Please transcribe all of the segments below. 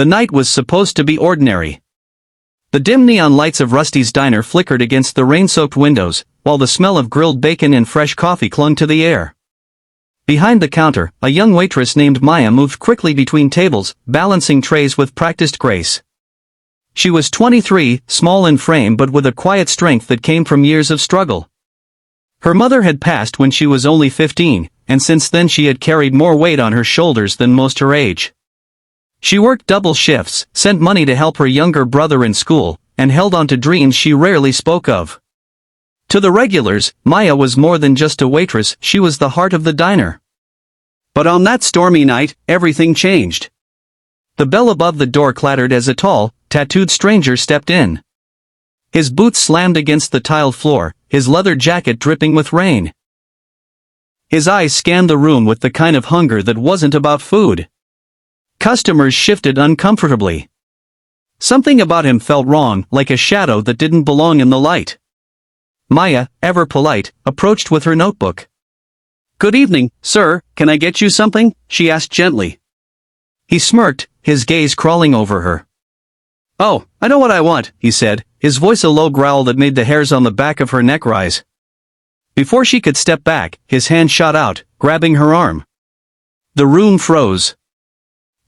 The night was supposed to be ordinary. The dim neon lights of Rusty's diner flickered against the rain-soaked windows, while the smell of grilled bacon and fresh coffee clung to the air. Behind the counter, a young waitress named Maya moved quickly between tables, balancing trays with practiced grace. She was 23, small in frame but with a quiet strength that came from years of struggle. Her mother had passed when she was only 15, and since then she had carried more weight on her shoulders than most her age. She worked double shifts, sent money to help her younger brother in school, and held on to dreams she rarely spoke of. To the regulars, Maya was more than just a waitress, she was the heart of the diner. But on that stormy night, everything changed. The bell above the door clattered as a tall, tattooed stranger stepped in. His boots slammed against the tiled floor, his leather jacket dripping with rain. His eyes scanned the room with the kind of hunger that wasn't about food. Customers shifted uncomfortably. Something about him felt wrong, like a shadow that didn't belong in the light. Maya, ever polite, approached with her notebook. "Good evening, sir, can I get you something?" she asked gently. He smirked, his gaze crawling over her. "Oh, I know what I want," he said, his voice a low growl that made the hairs on the back of her neck rise. Before she could step back, his hand shot out, grabbing her arm. The room froze.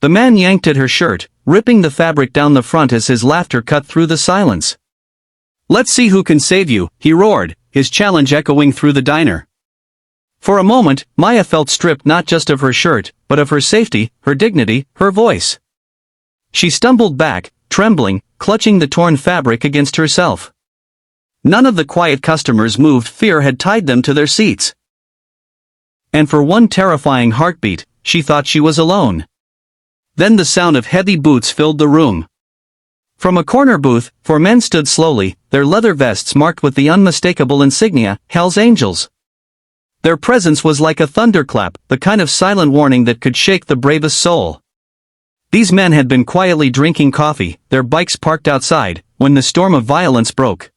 The man yanked at her shirt, ripping the fabric down the front as his laughter cut through the silence. "Let's see who can save you," he roared, his challenge echoing through the diner. For a moment, Maya felt stripped not just of her shirt, but of her safety, her dignity, her voice. She stumbled back, trembling, clutching the torn fabric against herself. None of the quiet customers moved, fear had tied them to their seats. And for one terrifying heartbeat, she thought she was alone. Then the sound of heavy boots filled the room. From a corner booth, 4 men stood slowly, their leather vests marked with the unmistakable insignia, Hell's Angels. Their presence was like a thunderclap, the kind of silent warning that could shake the bravest soul. These men had been quietly drinking coffee, their bikes parked outside, when the storm of violence broke.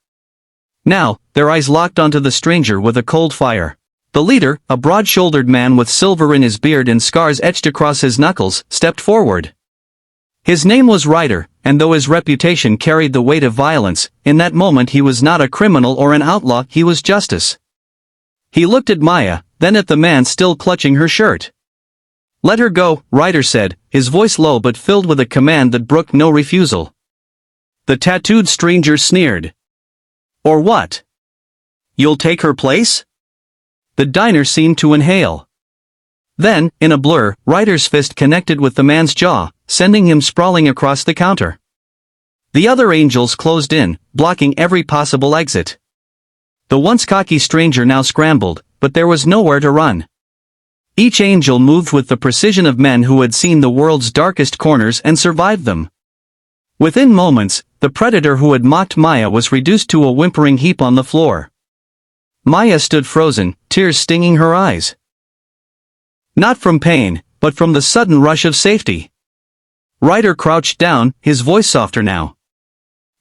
Now, their eyes locked onto the stranger with a cold fire. The leader, a broad-shouldered man with silver in his beard and scars etched across his knuckles, stepped forward. His name was Ryder, and though his reputation carried the weight of violence, in that moment he was not a criminal or an outlaw, he was justice. He looked at Maya, then at the man still clutching her shirt. "Let her go," Ryder said, his voice low but filled with a command that brooked no refusal. The tattooed stranger sneered. "Or what? You'll take her place?" The diner seemed to inhale. Then, in a blur, Ryder's fist connected with the man's jaw, sending him sprawling across the counter. The other angels closed in, blocking every possible exit. The once cocky stranger now scrambled, but there was nowhere to run. Each angel moved with the precision of men who had seen the world's darkest corners and survived them. Within moments, the predator who had mocked Maya was reduced to a whimpering heap on the floor. Maya stood frozen, tears stinging her eyes. Not from pain, but from the sudden rush of safety. Ryder crouched down, his voice softer now.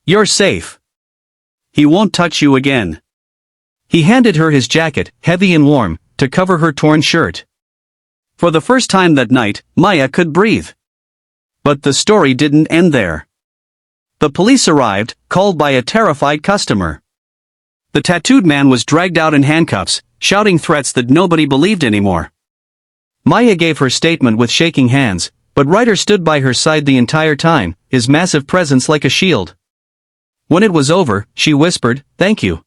"You're safe. He won't touch you again." He handed her his jacket, heavy and warm, to cover her torn shirt. For the first time that night, Maya could breathe. But the story didn't end there. The police arrived, called by a terrified customer. The tattooed man was dragged out in handcuffs, shouting threats that nobody believed anymore. Maya gave her statement with shaking hands, but Ryder stood by her side the entire time, his massive presence like a shield. When it was over, she whispered, "Thank you.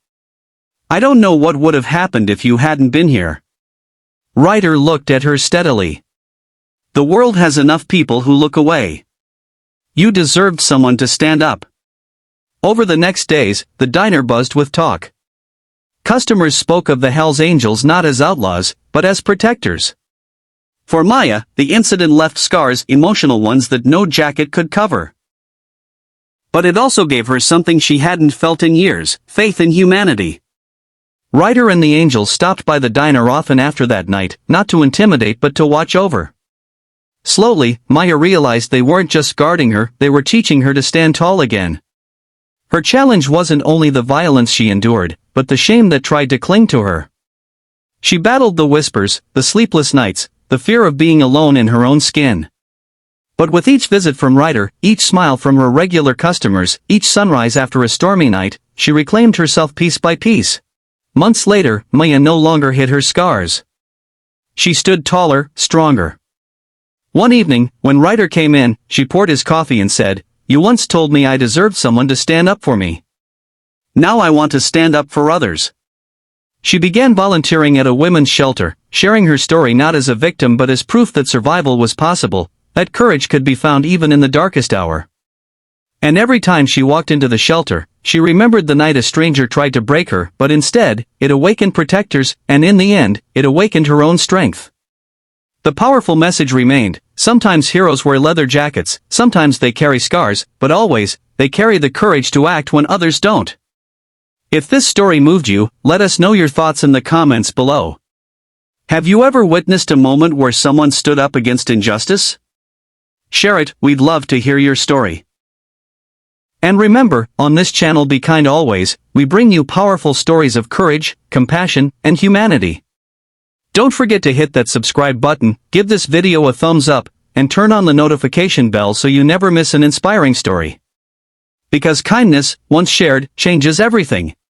I don't know what would have happened if you hadn't been here." Ryder looked at her steadily. "The world has enough people who look away. You deserved someone to stand up." Over the next days, the diner buzzed with talk. Customers spoke of the Hell's Angels not as outlaws, but as protectors. For Maya, the incident left scars, emotional ones that no jacket could cover. But it also gave her something she hadn't felt in years, faith in humanity. Ryder and the angels stopped by the diner often after that night, not to intimidate but to watch over. Slowly, Maya realized they weren't just guarding her, they were teaching her to stand tall again. Her challenge wasn't only the violence she endured, but the shame that tried to cling to her. She battled the whispers, the sleepless nights, the fear of being alone in her own skin. But with each visit from Ryder, each smile from her regular customers, each sunrise after a stormy night, she reclaimed herself piece by piece. Months later, Maya no longer hid her scars. She stood taller, stronger. One evening, when Ryder came in, she poured his coffee and said, "You once told me I deserved someone to stand up for me. Now I want to stand up for others." She began volunteering at a women's shelter, sharing her story not as a victim but as proof that survival was possible, that courage could be found even in the darkest hour. And every time she walked into the shelter, she remembered the night a stranger tried to break her, but instead, it awakened protectors, and in the end, it awakened her own strength. The powerful message remained: sometimes heroes wear leather jackets, sometimes they carry scars, but always, they carry the courage to act when others don't. If this story moved you, let us know your thoughts in the comments below. Have you ever witnessed a moment where someone stood up against injustice? Share it, we'd love to hear your story. And remember, on this channel Be Kind Always, we bring you powerful stories of courage, compassion, and humanity. Don't forget to hit that subscribe button, give this video a thumbs up, and turn on the notification bell so you never miss an inspiring story. Because kindness, once shared, changes everything.